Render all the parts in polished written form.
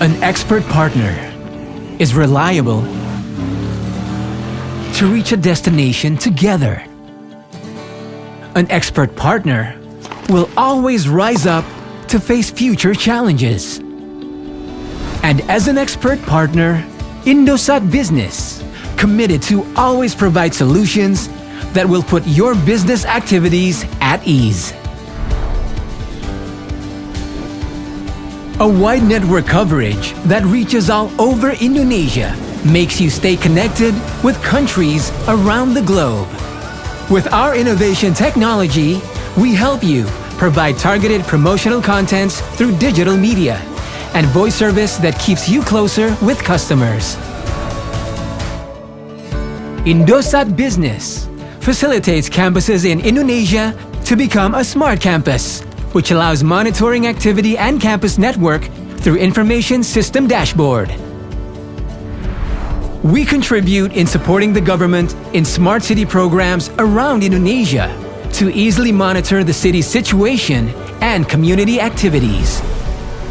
An expert partner is reliable to reach a destination together. An expert partner will always rise up to face future challenges. And as an expert partner, Indosat Business committed to always provide solutions that will put your business activities at ease. A wide network coverage that reaches all over Indonesia makes you stay connected with countries around the globe. With our innovation technology, we help you provide targeted promotional contents through digital media and voice service that keeps you closer with customers. Indosat Business facilitates campuses in Indonesia to become a smart campus, which allows monitoring activity and campus network through Information System Dashboard. We contribute in supporting the government in smart city programs around Indonesia to easily monitor the city's situation and community activities.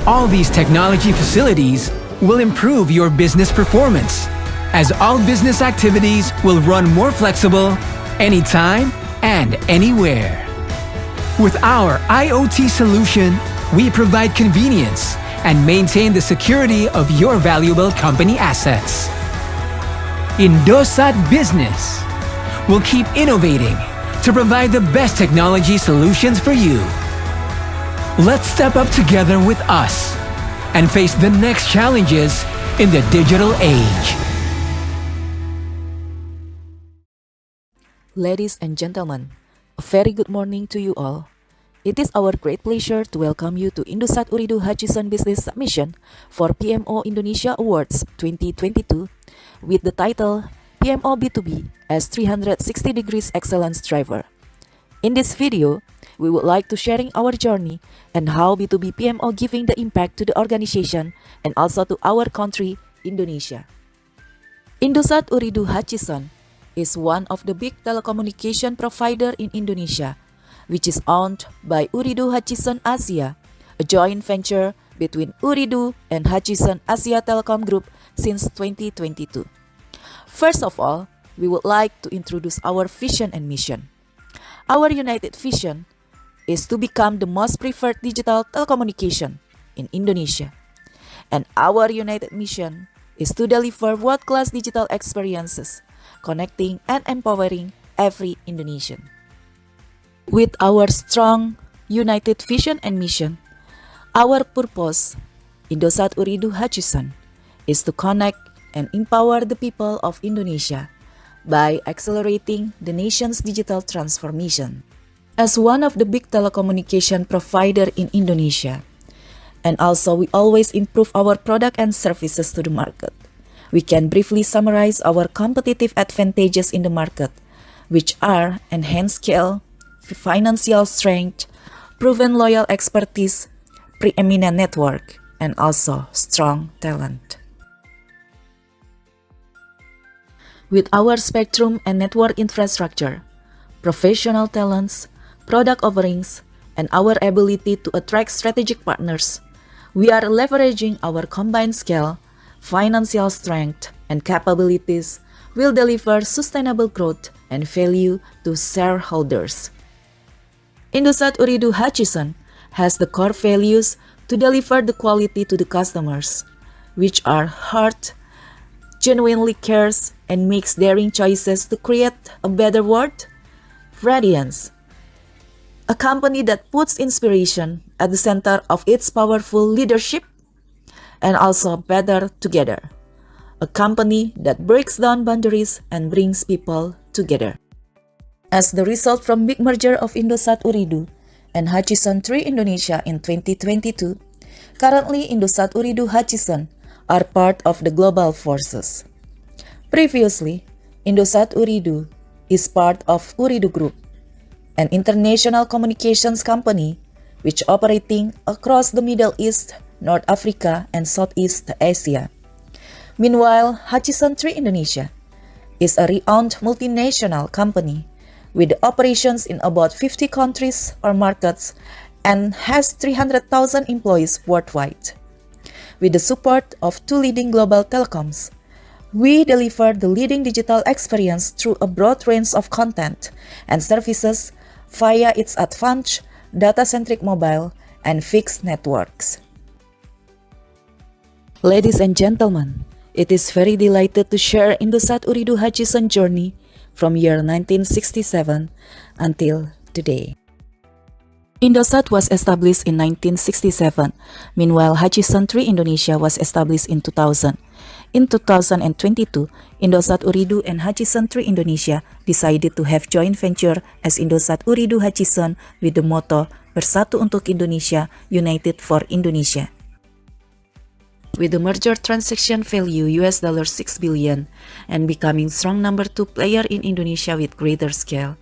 All these technology facilities will improve your business performance, as all business activities will run more flexible, anytime and anywhere. With our IoT solution, we provide convenience and maintain the security of your valuable company assets. Indosat Business will keep innovating to provide the best technology solutions for you. Let's step up together with us and face the next challenges in the digital age. Ladies and gentlemen, a very good morning to you all. It is our great pleasure to welcome you to Indosat Ooredoo Hutchison Business Submission for PMO Indonesia Awards 2022 with the title PMO B2B as 360 Degrees Excellence Driver. In this video, we would like to sharing our journey and how B2B PMO giving the impact to the organization and also to our country, Indonesia. Indosat Ooredoo Hutchison is one of the big telecommunication provider in Indonesia, which is owned by Ooredoo Hutchison Asia, a joint venture between Ooredoo and Hutchison Asia Telecom Group since 2022. First of all, we would like to introduce our vision and mission. Our united vision is to become the most preferred digital telecommunication in Indonesia. And our united mission is to deliver world-class digital experiences, connecting and empowering every Indonesian. With our strong, united vision and mission, our purpose, Indosat Ooredoo Hutchison, is to connect and empower the people of Indonesia by accelerating the nation's digital transformation. As one of the big telecommunication provider in Indonesia, and also we always improve our product and services to the market, we can briefly summarize our competitive advantages in the market, which are enhanced scale, financial strength, proven loyal expertise, preeminent network, and also strong talent. With our spectrum and network infrastructure, professional talents, product offerings, and our ability to attract strategic partners, we are leveraging our combined scale, financial strength, and capabilities will deliver sustainable growth and value to shareholders. Indosat Ooredoo Hutchison has the core values to deliver the quality to the customers, which are heart, genuinely cares, and makes daring choices to create a better world. Radiance, a company that puts inspiration at the center of its powerful leadership, and also Better Together, a company that breaks down boundaries and brings people together. As the result from big merger of Indosat Ooredoo and Hutchison 3 Indonesia in 2022, currently Indosat Ooredoo Hutchison are part of the global forces. Previously, Indosat Ooredoo is part of Ooredoo Group, an international communications company which operating across the Middle East, North Africa, and Southeast Asia. Meanwhile, Hutchison 3 Indonesia is a renowned multinational company with operations in about 50 countries or markets and has 300,000 employees worldwide. with the support of two leading global telecoms. We deliver the leading digital experience through a broad range of content and services via its advanced data-centric mobile and fixed networks. Ladies and gentlemen, it is very delighted to share Indosat Ooredoo Hutchison journey from year 1967 until today. Indosat was established in 1967, meanwhile Hutchison 3 Indonesia was established in 2000. In 2022, Indosat Ooredoo and Hutchison 3 Indonesia decided to have joint venture as Indosat Ooredoo Hutchison with the motto Bersatu untuk Indonesia, United for Indonesia. With the merger transaction value $6 billion and becoming strong number 2 player in Indonesia with greater scale,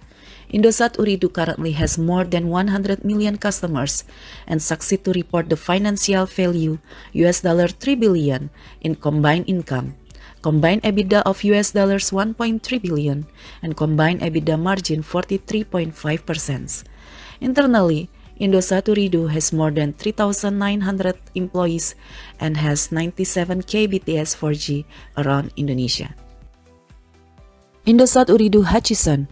Indosat Ooredoo currently has more than 100 million customers and succeed to report the financial value $3 billion in combined income, combined EBITDA of $1.3 billion, and combined EBITDA margin 43.5%. Internally, Indosat Ooredoo has more than 3,900 employees and has 97K BTS 4G around Indonesia. Indosat Ooredoo Hutchison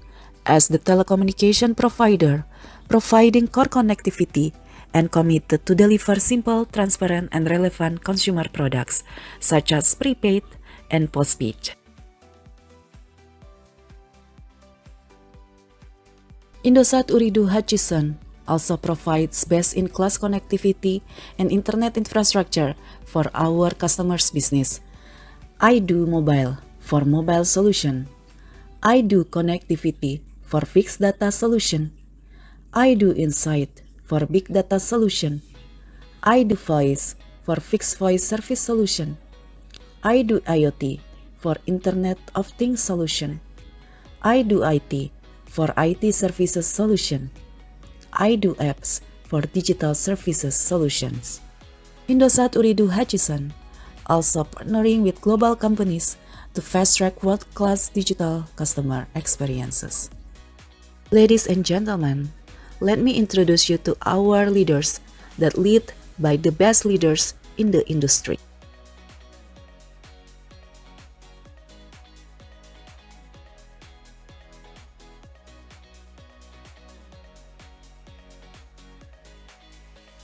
as the telecommunication provider, providing core connectivity and committed to deliver simple, transparent, and relevant consumer products such as prepaid and postpaid. Indosat Ooredoo Hutchison also provides best-in-class connectivity and internet infrastructure for our customers' business. iDo Mobile for mobile solution, iDo Connectivity for fixed data solution, iDo Insight for big data solution, iDo Voice for fixed voice service solution, iDo IoT for Internet of Things solution, iDo IT for IT services solution, iDo Apps for digital services solutions. Indosat Ooredoo Hutchison also partnering with global companies to fast-track world-class digital customer experiences. Ladies and gentlemen, let me introduce you to our leaders that lead by the best leaders in the industry.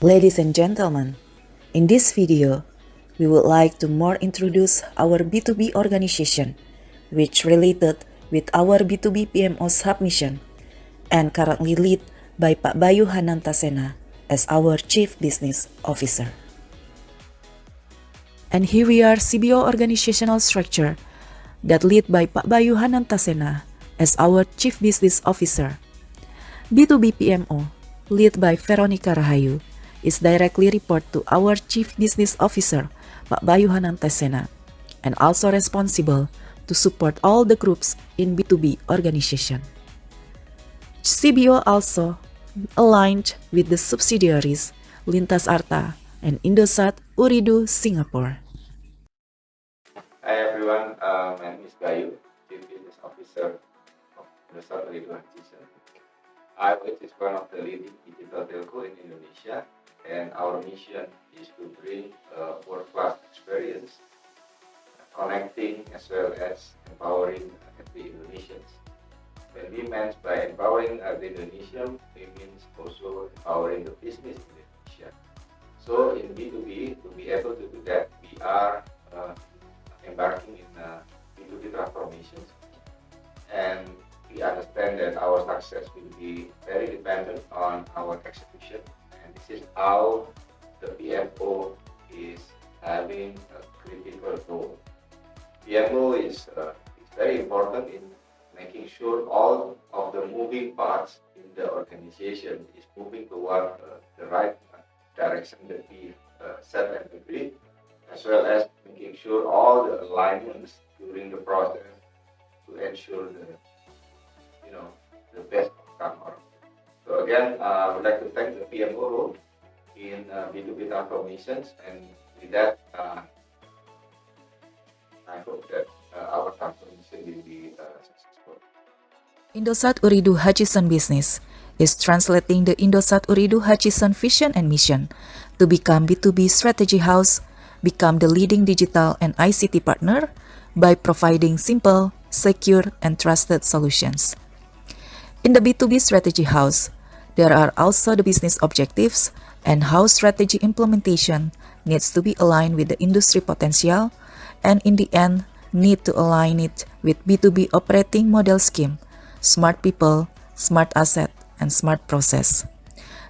Ladies and gentlemen, in this video, we would like to more introduce our B2B organization, which related with our B2B PMO submission and currently led by Pak Bayu Hanantasena as our Chief Business Officer. And here we are CBO organizational structure that led by Pak Bayu Hanantasena as our Chief Business Officer. B2B PMO, led by Veronica Rahayu, is directly report to our Chief Business Officer, Pak Bayu Hanantasena, and also responsible to support all the groups in B2B organization. CBO also aligned with the subsidiaries Lintas Arta and Indosat Ooredoo Singapore. Hi everyone, my name is Bayu, Chief Business Officer of Indosat Ooredoo Hutchison. IOH is one of the leading digital telco in Indonesia, and our mission is to bring a world-class experience, connecting as well as empowering every Indonesians. When we mean by empowering the Indonesian, we mean also empowering the business in Indonesia. So in B2B, to be able to do that, we are embarking in B2B transformations, and we understand that our success will be very dependent on our execution, and this is how the PMO is having a critical role. PMO is very important in making sure all of the moving parts in the organization is moving toward the right direction that we set and agree, as well as making sure all the alignments during the process to ensure the best outcome. So again, I would like to thank the PMO role in B2B transformations, and with that, I hope that our transformation will be successful. Indosat Ooredoo Hutchison Business is translating the Indosat Ooredoo Hutchison vision and mission to become B2B strategy house become the leading digital and ICT partner by providing simple, secure, and trusted solutions. In the B2B Strategy House, there are also the business objectives and how strategy implementation needs to be aligned with the industry potential, and in the end, need to align it with B2B operating model scheme, smart people, smart asset, and smart process.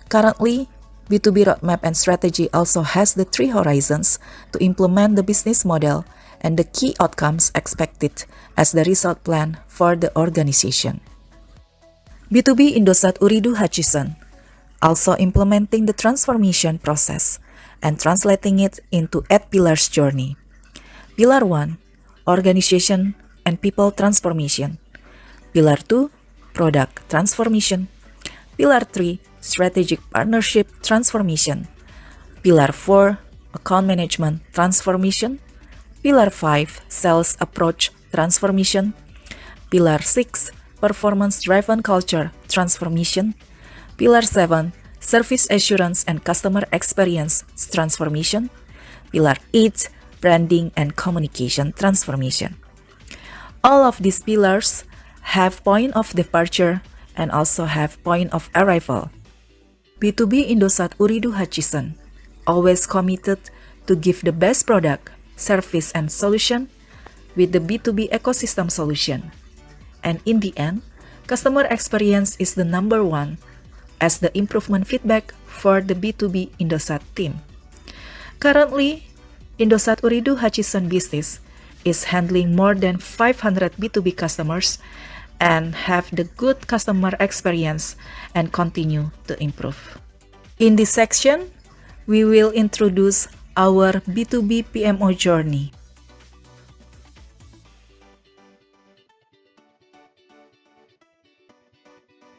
Currently, B2B roadmap and strategy also has the 3 horizons to implement the business model and the key outcomes expected as the result plan for the organization. B2B Indosat Ooredoo Hutchison also implementing the transformation process and translating it into 8 pillars journey. Pillar 1, organization and people transformation. Pillar 2, product transformation. Pillar 3, strategic partnership transformation. Pillar 4, account management transformation. Pillar 5, sales approach transformation. Pillar 6, performance-driven culture transformation. Pillar 7, service assurance and customer experience transformation. Pillar 8, branding and communication transformation. All of these pillars have point of departure and also have point of arrival. B2B Indosat Ooredoo Hutchison always committed to give the best product, service, and solution with the B2B ecosystem solution. And in the end, customer experience is the number one as the improvement feedback for the B2B Indosat team. Currently, Indosat Ooredoo Hutchison business is handling more than 500 B2B customers and have the good customer experience and continue to improve. In this section, we will introduce our B2B PMO journey.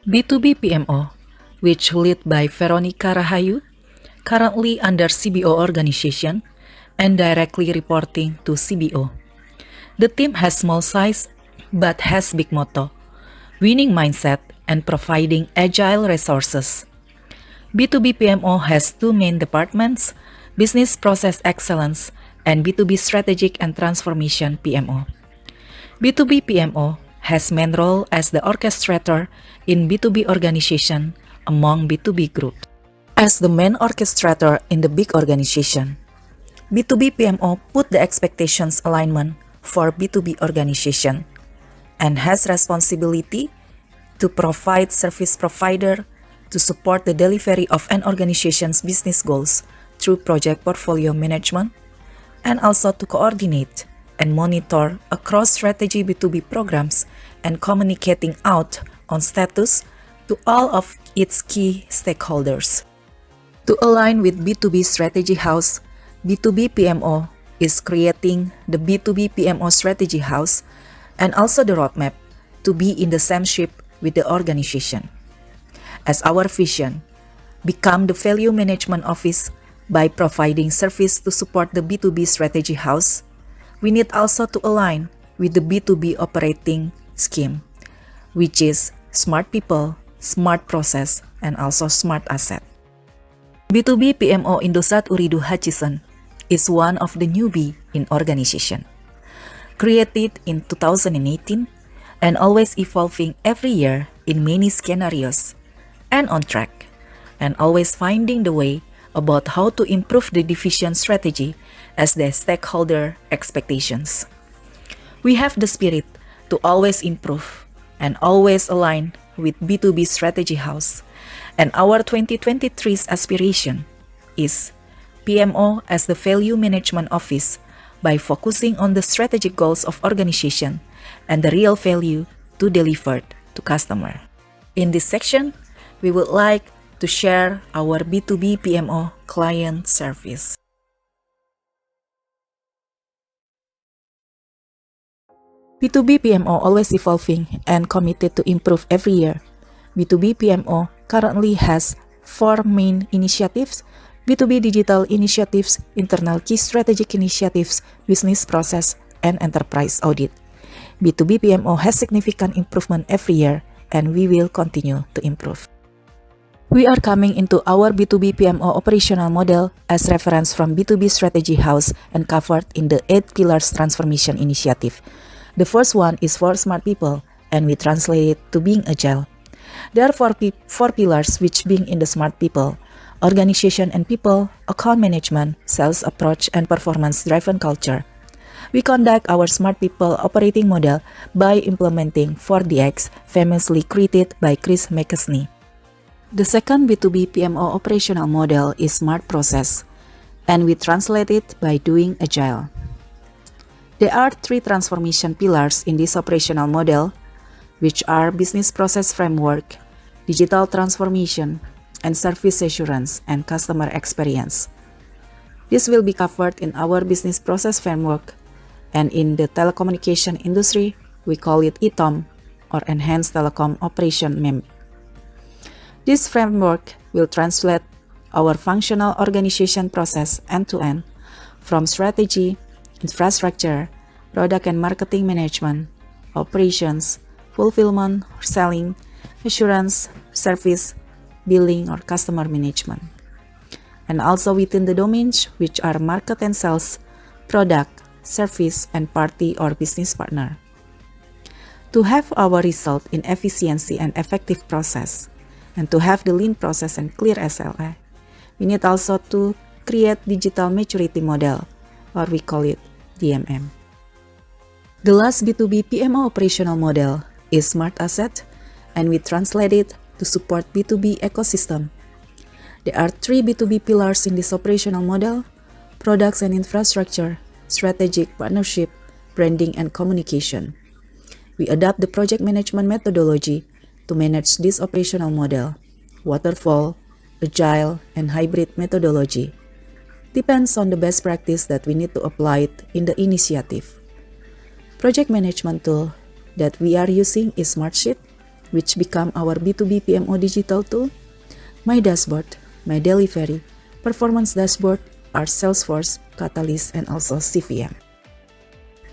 B2B PMO, which led by Veronica Rahayu, currently under CBO organization and directly reporting to CBO. The team has small size but has big motto, winning mindset and providing agile resources. B2B PMO has 2 main departments, Business Process Excellence and B2B Strategic and Transformation PMO. B2B PMO has main role as the orchestrator in B2B organization among B2B groups. As the main orchestrator in the big organization, B2B PMO put the expectations alignment for B2B organization and has responsibility to provide service provider to support the delivery of an organization's business goals through project portfolio management and also to coordinate and monitor across strategy B2B programs and communicating out on status to all of its key stakeholders. To align with B2B Strategy House, B2B PMO is creating the B2B PMO Strategy House and also the roadmap to be in the same ship with the organization. As our vision, become the value management office by providing service to support the B2B Strategy House, we need also to align with the B2B operating scheme, which is smart people, smart process, and also smart asset. B2B PMO Indosat Ooredoo Hutchison is one of the newbie in organization. Created in 2018 and always evolving every year in many scenarios and on track, and always finding the way about how to improve the division strategy as the stakeholder expectations. We have the spirit to always improve and always align with B2B Strategy House, and our 2023's aspiration is PMO as the value management office by focusing on the strategic goals of organization and the real value to delivered to customer. In this section, we would like to share our B2B PMO client service. B2B PMO always evolving and committed to improve every year. B2B PMO currently has 4 main initiatives: B2B digital initiatives, internal key strategic initiatives, business process, and enterprise audit. B2B PMO has significant improvement every year, and we will continue to improve. We are coming into our B2B PMO operational model as reference from B2B Strategy House and covered in the 8 Pillars Transformation Initiative. The first one is for smart people, and we translate it to being agile. There are four pillars which being in the smart people: organization and people, account management, sales approach, and performance-driven culture. We conduct our smart people operating model by implementing 4DX, famously created by Chris McKesney. The second B2B PMO operational model is smart process, and we translate it by doing agile. There are 3 transformation pillars in this operational model, which are business process framework, digital transformation, and service assurance and customer experience. This will be covered in our business process framework, and in the telecommunication industry, we call it ETOM, or Enhanced Telecom Operation MEM. This framework will translate our functional organization process end-to-end from strategy, infrastructure, product and marketing management, operations, fulfillment, selling, assurance, service, billing, or customer management. And also within the domains which are market and sales, product, service, and party or business partner. To have our result in efficiency and effective process, and to have the lean process and clear SLA, we need also to create digital maturity model, or we call it DMM. The last B2B PMO operational model is smart asset, and we translate it to support B2B ecosystem. There are 3 B2B pillars in this operational model: products and infrastructure, strategic partnership, branding, and communication. We adopt the project management methodology to manage this operational model: waterfall, agile, and hybrid methodology. Depends on the best practice that we need to apply it in the initiative. Project management tool that we are using is Smartsheet, which become our B2B PMO digital tool. My Dashboard, My Delivery, Performance Dashboard are Salesforce, Catalyst, and also CVM.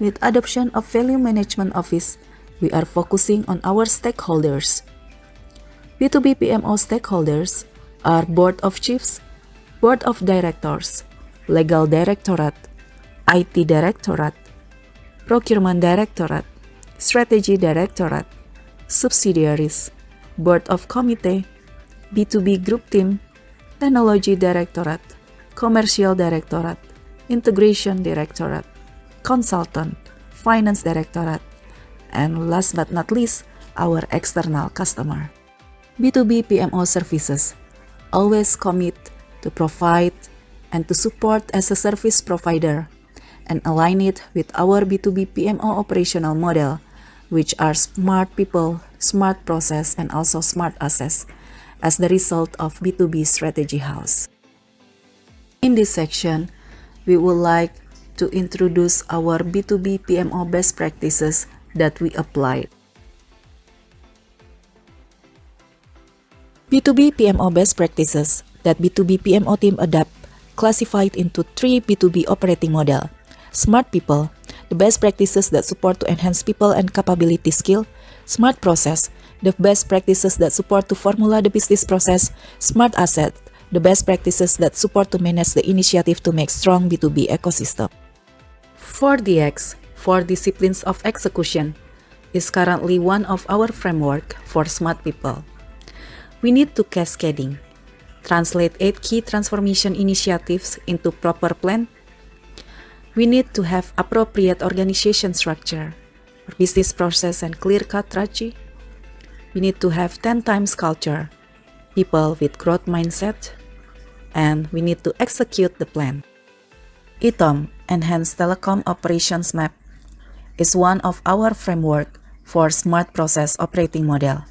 With adoption of Value Management Office, we are focusing on our stakeholders. B2B PMO stakeholders are Board of Chiefs, Board of Directors, Legal Directorate, IT Directorate, Procurement Directorate, Strategy Directorate, Subsidiaries, Board of Committee, B2B Group Team, Technology Directorate, Commercial Directorate, Integration Directorate, Consultant, Finance Directorate, and last but not least, our external customer. B2B PMO services always commit to provide and to support as a service provider and align it with our B2B PMO operational model, which are smart people, smart process, and also smart assets as the result of B2B Strategy House. In this section, we would like to introduce our B2B PMO best practices that we applied. B2B PMO best practices that B2B PMO team adopt classified into 3 B2B operating model. Smart people, the best practices that support to enhance people and capability skill. Smart process, the best practices that support to formula the business process. Smart asset, the best practices that support to manage the initiative to make strong B2B ecosystem. 4DX, 4 disciplines of execution, is currently one of our framework for smart people. We need to cascading, translate 8 key transformation initiatives into proper plan. We need to have appropriate organization structure, business process, and clear-cut strategy. We need to have 10 times culture, people with growth mindset, and we need to execute the plan. ETOM, Enhanced Telecom Operations Map, is one of our framework for smart process operating model.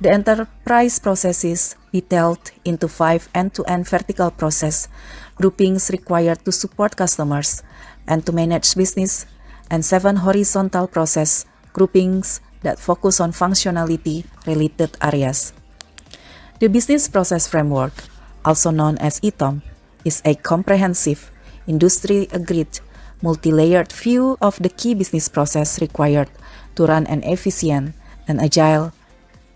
The enterprise processes detailed into 5 end-to-end vertical process groupings required to support customers and to manage business, and 7 horizontal process groupings that focus on functionality-related areas. The business process framework, also known as ETOM, is a comprehensive, industry-agreed, multi-layered view of the key business process required to run an efficient and agile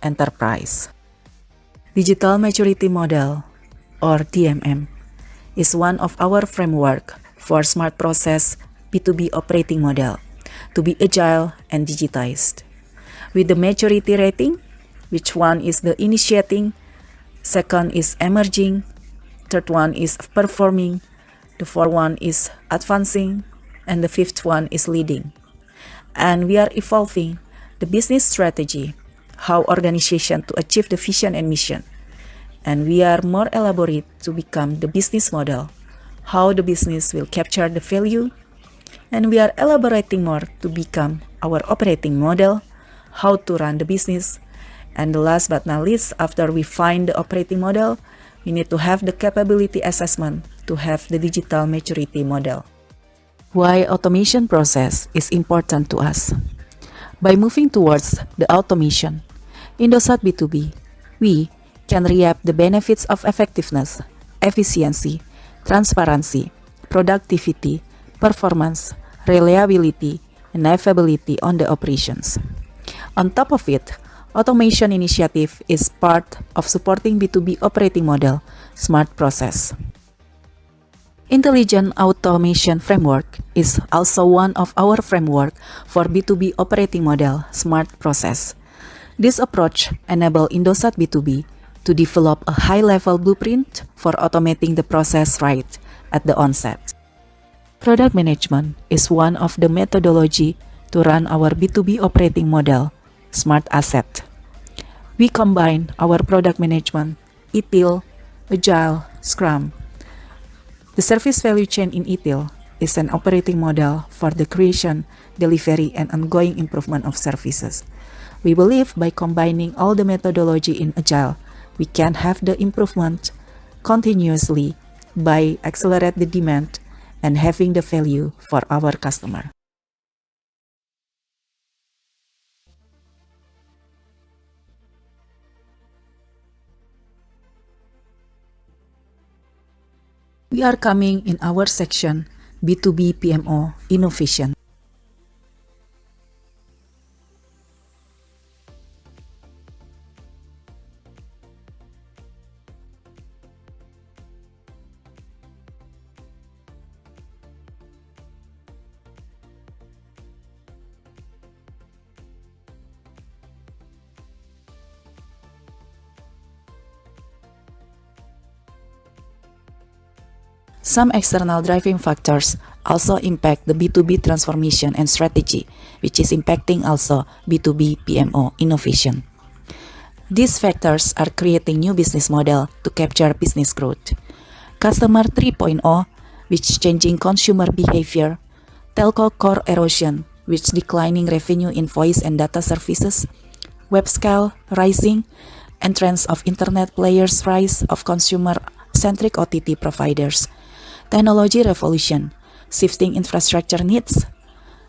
enterprise. Digital Maturity Model, or DMM, is one of our framework for smart process B2B operating model to be agile and digitized. With the maturity rating, which one is the initiating, second is emerging, third one is performing, the fourth one is advancing, and the fifth one is leading. And we are evolving the business strategy, how organization to achieve the vision and mission. And we are more elaborate to become the business model, how the business will capture the value. And we are elaborating more to become our operating model, how to run the business. And the last but not least, after we find the operating model, we need to have the capability assessment to have the digital maturity model. Why automation process is important to us? By moving towards the automation, Indosat B2B, we can reap the benefits of effectiveness, efficiency, transparency, productivity, performance, reliability, and availability on the operations. On top of it, automation initiative is part of supporting B2B operating model, smart process. Intelligent Automation Framework is also one of our framework for B2B operating model, smart process. This approach enables Indosat B2B to develop a high-level blueprint for automating the process right at the onset. Product management is one of the methodology to run our B2B operating model, smart asset. We combine our product management, ETIL, Agile, Scrum. The service value chain in ETIL is an operating model for the creation, delivery, and ongoing improvement of services. We believe by combining all the methodology in Agile, we can have the improvement continuously by accelerate the demand and having the value for our customer. We are coming in our section B2B PMO Innovation. Some external driving factors also impact the B2B transformation and strategy, which is impacting also B2B PMO innovation. These factors are creating new business model to capture business growth. Customer 3.0, which changing consumer behavior, telco core erosion, which declining revenue in voice and data services, web scale rising, entrance of internet players, rise of consumer-centric OTT providers, technology revolution, shifting infrastructure needs,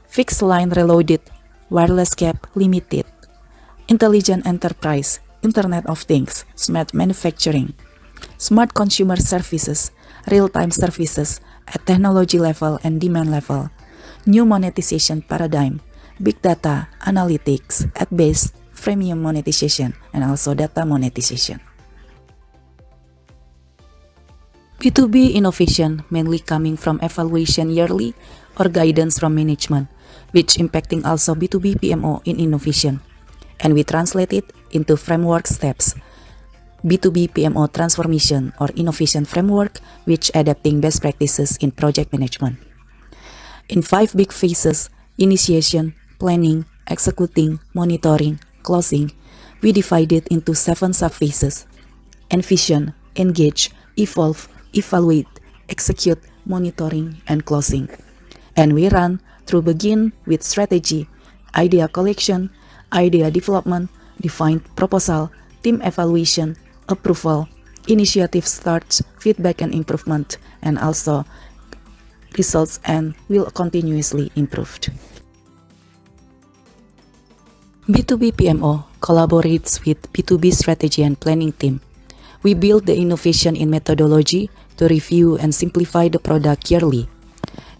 fixed line reloaded, wireless gap limited, intelligent enterprise, Internet of Things, smart manufacturing, smart consumer services, real-time services at technology level and demand level, new monetization paradigm, big data, analytics, ad-based, freemium monetization, and also data monetization. B2B innovation mainly coming from evaluation yearly or guidance from management, which impacting also B2B PMO in innovation. And we translate it into framework steps. B2B PMO transformation or innovation framework, which adapting best practices in project management. In 5 big phases, initiation, planning, executing, monitoring, closing, we divide it into 7 sub-phases: envision, engage, evolve, evaluate, execute, monitoring, and closing. And we run through begin with strategy, idea collection, idea development, defined proposal, team evaluation, approval, initiative starts, feedback and improvement, and also results and will continuously improved. B2B PMO collaborates with B2B strategy and planning team. We build the innovation in methodology to review and simplify the product yearly,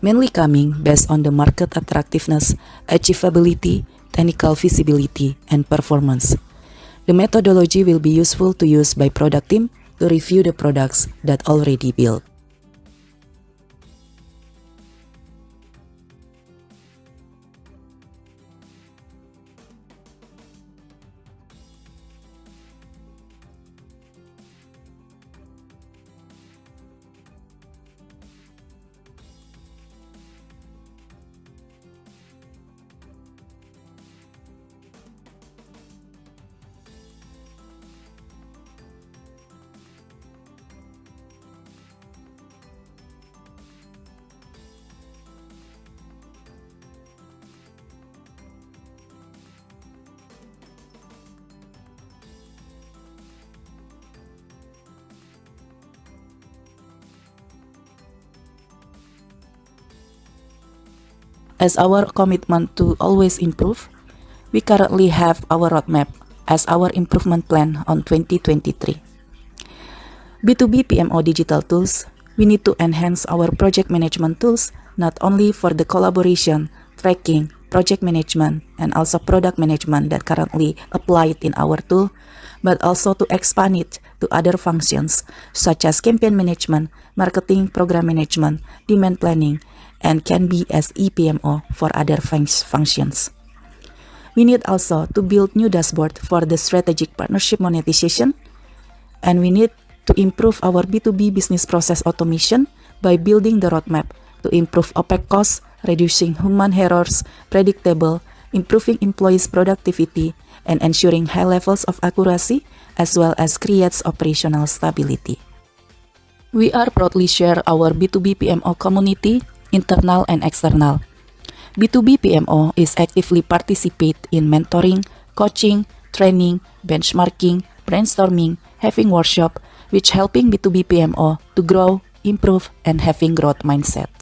mainly coming based on the market attractiveness, achievability, technical feasibility, and performance. The methodology will be useful to use by product team to review the products that already built. As our commitment to always improve, we currently have our roadmap as our improvement plan on 2023. B2B PMO digital tools, we need to enhance our project management tools not only for the collaboration, tracking, project management, and also product management that currently applied in our tool, but also to expand it to other functions such as campaign management, marketing, program management, demand planning, and can be as ePMO for other functions. We need also to build new dashboard for the strategic partnership monetization, and we need to improve our B2B business process automation by building the roadmap to improve OPEX costs, reducing human errors, predictable, improving employees' productivity, and ensuring high levels of accuracy, as well as creates operational stability. We are proudly share our B2B PMO community, internal and external. B2B PMO is actively participate in mentoring, coaching, training, benchmarking, brainstorming, having workshop, which helping B2B PMO to grow, improve, and having growth mindset.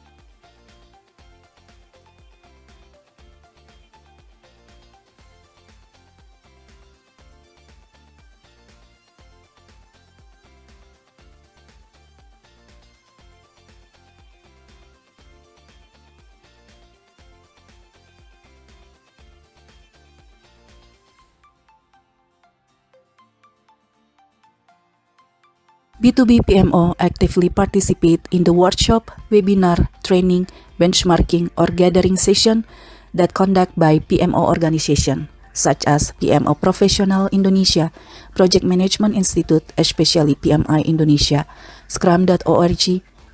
B2B PMO actively participate in the workshop, webinar, training, benchmarking, or gathering session that conduct by PMO organization, such as PMO Professional Indonesia, Project Management Institute, especially PMI Indonesia, Scrum.org,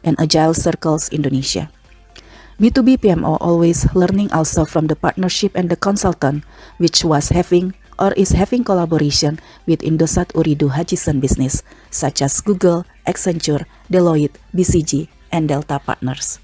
and Agile Circles Indonesia. B2B PMO always learning also from the partnership and the consultant, which was having or is having collaboration with Indosat Ooredoo Hutchison Business, such as Google, Accenture, Deloitte, BCG, and Delta Partners.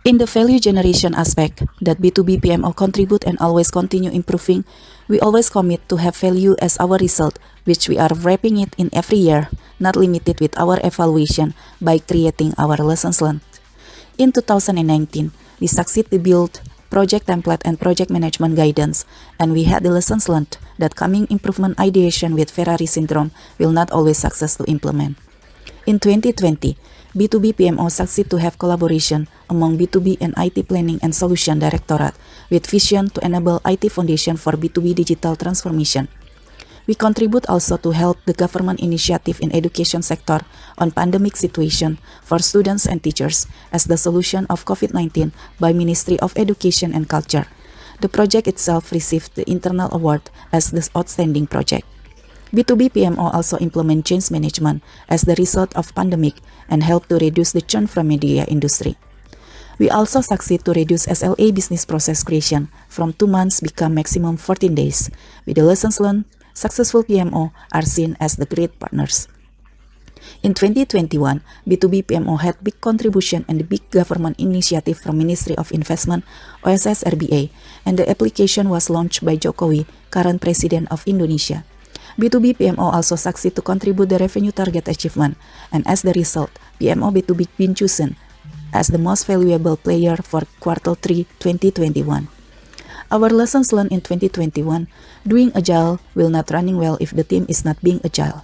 In the value generation aspect that B2B PMO contribute and always continue improving, we always commit to have value as our result, which we are wrapping it in every year, not limited with our evaluation by creating our lessons learned. In 2019, we succeed to build project template and project management guidance, and we had the lessons learned that coming improvement ideation with Ferrari syndrome will not always success to implement. In 2020, B2B PMO succeed to have collaboration among B2B and IT Planning and Solution Directorate with vision to enable IT foundation for B2B digital transformation. We contribute also to help the government initiative in education sector on pandemic situation for students and teachers as the solution of COVID-19 by Ministry of Education and Culture. The project itself received the internal award as the outstanding project. B2B PMO also implement change management as the result of pandemic and help to reduce the churn from media industry. We also succeed to reduce SLA business process creation from 2 months become maximum 14 days. With the lessons learned, successful PMO are seen as the great partners. In 2021, B2B PMO had big contribution and the big government initiative from Ministry of Investment, OSS RBA, and the application was launched by Jokowi, current President of Indonesia. B2B PMO also succeed to contribute the revenue target achievement, and as the result, PMO B2B been chosen as the most valuable player for Q3 2021. Our lessons learned in 2021, doing agile will not running well if the team is not being agile.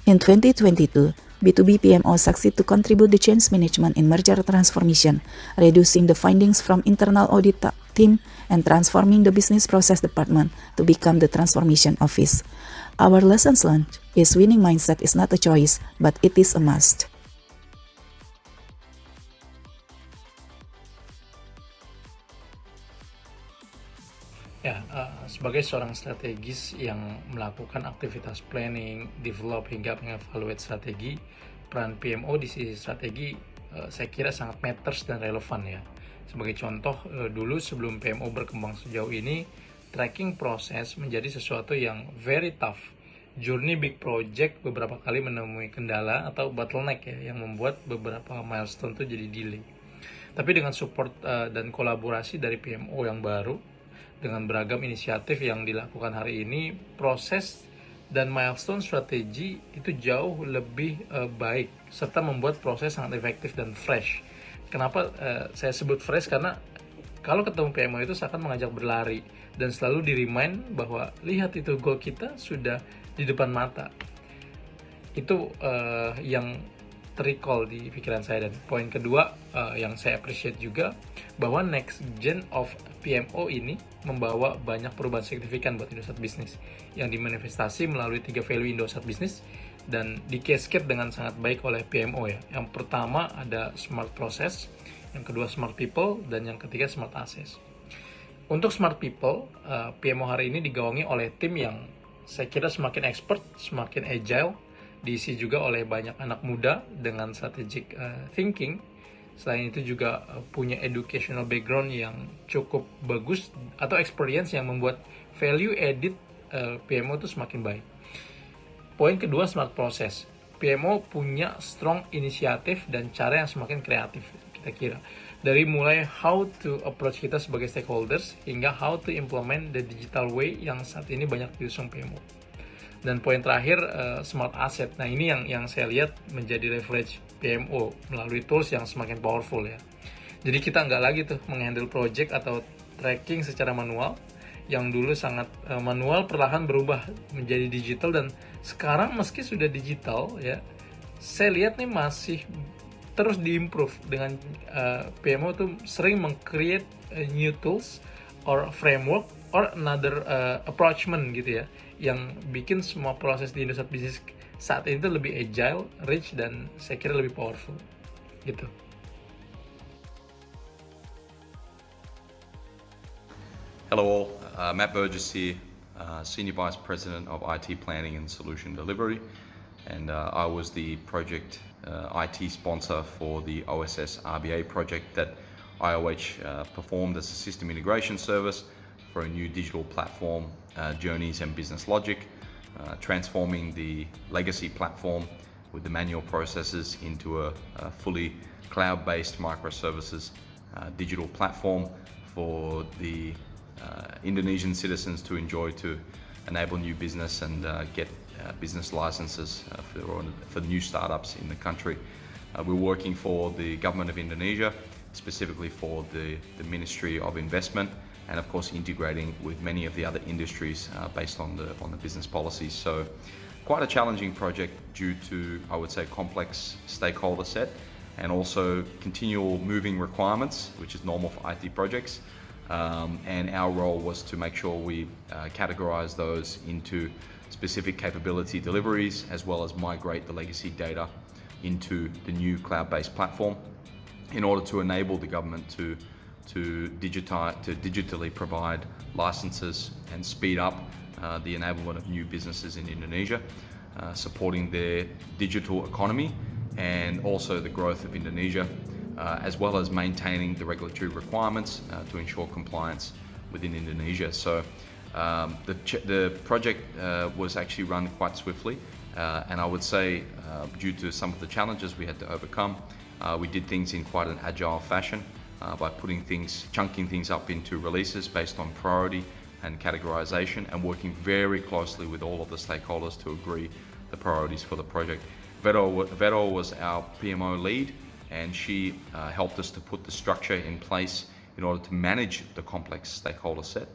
In 2022, B2B PMO succeed to contribute the change management in merger transformation, reducing the findings from internal audit team and transforming the business process department to become the transformation office. Our lessons learned is winning mindset is not a choice, but it is a must. Ya, sebagai seorang strategis yang melakukan aktivitas planning, develop hingga mengevaluate strategi, peran PMO di sisi strategi saya kira sangat matters dan relevan ya. Sebagai contoh, dulu sebelum PMO berkembang sejauh ini, tracking proses menjadi sesuatu yang very tough. Journey big project beberapa kali menemui kendala atau bottleneck ya, yang membuat beberapa milestone itu jadi delay. Tapi dengan support dan kolaborasi dari PMO yang baru, dengan beragam inisiatif yang dilakukan hari ini, proses dan milestone strategi itu jauh lebih baik serta membuat proses sangat efektif dan fresh. Kenapa saya sebut fresh? Karena kalau ketemu PMO itu seakan mengajak berlari dan selalu di-remind bahwa lihat itu goal kita sudah di depan mata. Itu yang terrecall di pikiran saya. Dan poin kedua yang saya appreciate juga, bahwa next gen of PMO ini membawa banyak perubahan signifikan buat Indosat Business yang dimanifestasi melalui 3 value Indosat Business dan di-cascade dengan sangat baik oleh PMO ya. Yang pertama ada smart process, yang kedua smart people, dan yang ketiga smart assets. Untuk smart people, PMO hari ini digawangi oleh tim yang saya kira semakin expert, semakin agile, diisi juga oleh banyak anak muda dengan strategic thinking. Selain itu juga punya educational background yang cukup bagus atau experience yang membuat value added PMO itu semakin baik. Poin kedua, smart process. PMO punya strong inisiatif dan cara yang semakin kreatif, kita kira. Dari mulai how to approach kita sebagai stakeholders hingga how to implement the digital way yang saat ini banyak diusung PMO. Dan poin terakhir, smart asset. Nah ini yang saya lihat menjadi leverage PMO melalui tools yang semakin powerful ya. Jadi kita nggak lagi tuh menghandle project atau tracking secara manual. Yang dulu sangat manual perlahan berubah menjadi digital, dan sekarang meski sudah digital ya, saya lihat nih masih terus diimprove dengan PMO tuh sering meng-create new tools or framework or another approachment gitu ya, yang bikin semua proses di Indosat Business saat ini tuh lebih agile, rich, dan saya kira lebih powerful gitu. Hello all, Matt Burgess here, Senior Vice President of IT Planning and Solution Delivery, and I was the project IT sponsor for the OSS RBA project that IOH performed as a system integration service for a new digital platform, Journeys and Business Logic, transforming the legacy platform with the manual processes into a fully cloud-based microservices digital platform for the Indonesian citizens to enjoy, to enable new business and get business licenses for new startups in the country. We're working for the government of Indonesia, specifically for the Ministry of Investment, and of course integrating with many of the other industries based on the business policies. So quite a challenging project due to, I would say, complex stakeholder set and also continual moving requirements, which is normal for IT projects. And our role was to make sure we categorize those into specific capability deliveries, as well as migrate the legacy data into the new cloud-based platform in order to enable the government to digitally provide licenses and speed up the enablement of new businesses in Indonesia, supporting their digital economy and also the growth of Indonesia, as well as maintaining the regulatory requirements to ensure compliance within Indonesia. So the project was actually run quite swiftly, and I would say due to some of the challenges we had to overcome, we did things in quite an agile fashion by chunking things up into releases based on priority and categorization, and working very closely with all of the stakeholders to agree the priorities for the project. Vero was our PMO lead, and she helped us to put the structure in place in order to manage the complex stakeholder set,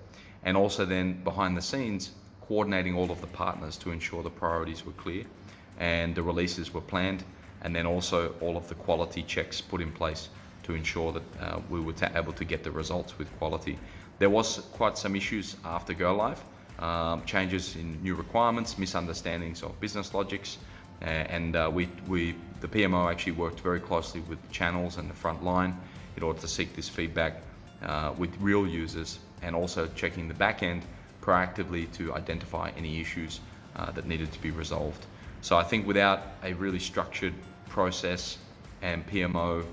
and also then behind the scenes coordinating all of the partners to ensure the priorities were clear and the releases were planned, and then also all of the quality checks put in place to ensure that we were able to get the results with quality. There was quite some issues after go live, changes in new requirements, misunderstandings of business logics, and the PMO actually worked very closely with the channels and the front line in order to seek this feedback with real users, and also checking the back end proactively to identify any issues that needed to be resolved. So I think without a really structured process and PMO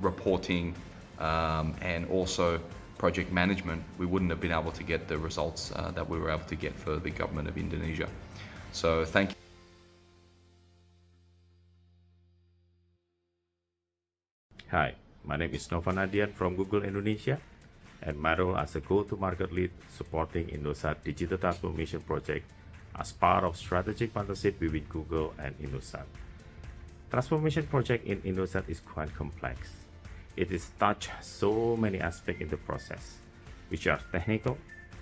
reporting and also project management, we wouldn't have been able to get the results that we were able to get for the government of Indonesia. So thank you. Hi, my name is Nova Nadian from Google Indonesia, and my role as a go-to-market lead supporting Indosat Digital Transformation Project as part of strategic partnership between Google and Indosat. Transformation project in Indosat is quite complex. It is touch so many aspects in the process, which are technical,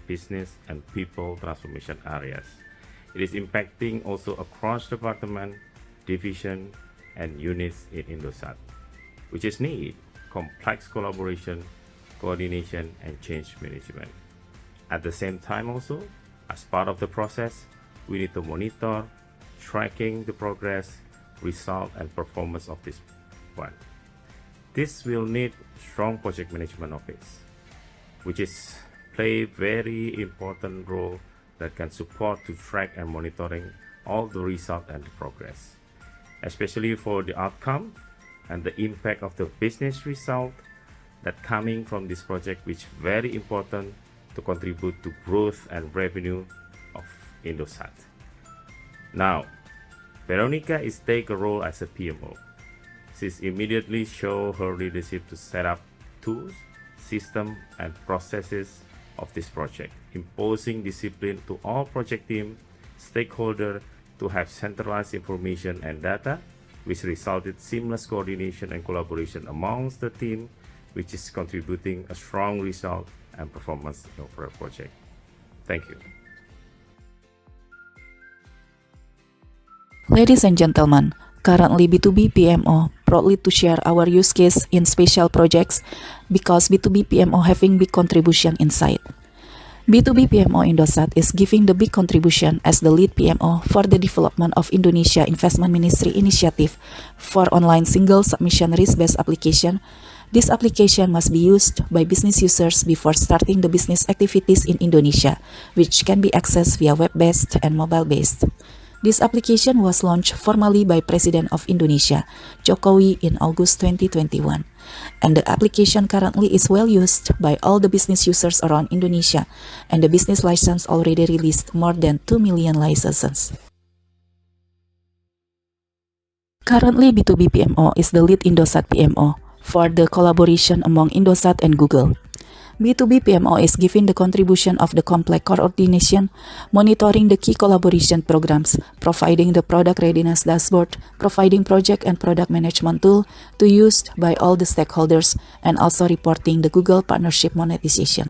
business, and people transformation areas. It is impacting also across department, division, and units in Indosat, which is need complex collaboration, coordination, and change management. At the same time also, as part of the process, we need to monitor, tracking the progress, result, and performance of this one. This will need strong project management office, which is play very important role that can support to track and monitoring all the result and the progress, especially for the outcome and the impact of the business result that coming from this project, which very important to contribute to growth and revenue of Indosat. Now, Veronica is take a role as a PMO. She's immediately show her leadership to set up tools, system, and processes of this project, imposing discipline to all project team, stakeholder to have centralized information and data, which resulted seamless coordination and collaboration amongst the team, which is contributing a strong result and performance of our project. Thank you. Ladies and gentlemen, currently B2B PMO proudly to share our use case in special projects because B2B PMO having big contribution inside. B2B PMO Indosat is giving the big contribution as the lead PMO for the development of Indonesia Investment Ministry initiative for online single submission risk-based application. This application must be used by business users before starting the business activities in Indonesia, which can be accessed via web-based and mobile-based. This application was launched formally by President of Indonesia, Jokowi, in August 2021. And the application currently is well used by all the business users around Indonesia, and the business license already released more than 2 million licenses. Currently, B2B PMO is the lead Indosat PMO for the collaboration among Indosat and Google. B2B PMO is giving the contribution of the complex coordination, monitoring the key collaboration programs, providing the product readiness dashboard, providing project and product management tool to used by all the stakeholders, and also reporting the Google partnership monetization.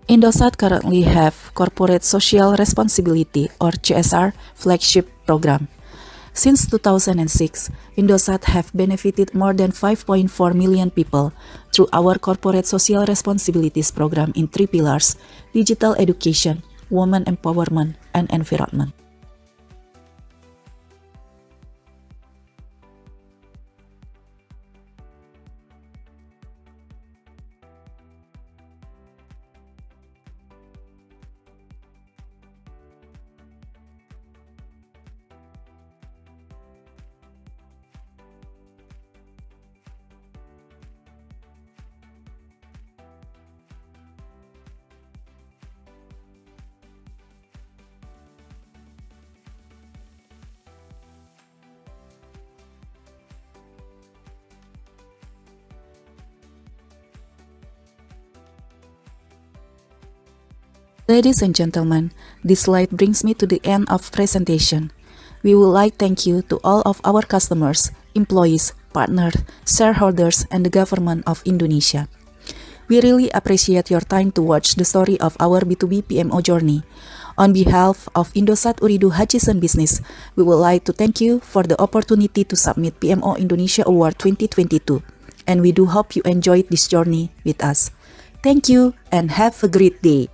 Indosat currently have Corporate Social Responsibility or CSR flagship program. Since 2006, Indosat have benefited more than 5.4 million people through our Corporate Social Responsibilities program in 3 pillars: digital education, women empowerment, and environment. Ladies and gentlemen, this slide brings me to the end of presentation. We would like to thank you to all of our customers, employees, partners, shareholders, and the government of Indonesia. We really appreciate your time to watch the story of our B2B PMO journey. On behalf of Indosat Ooredoo Hutchison Business, we would like to thank you for the opportunity to submit PMO Indonesia Award 2022, and we do hope you enjoyed this journey with us. Thank you and have a great day.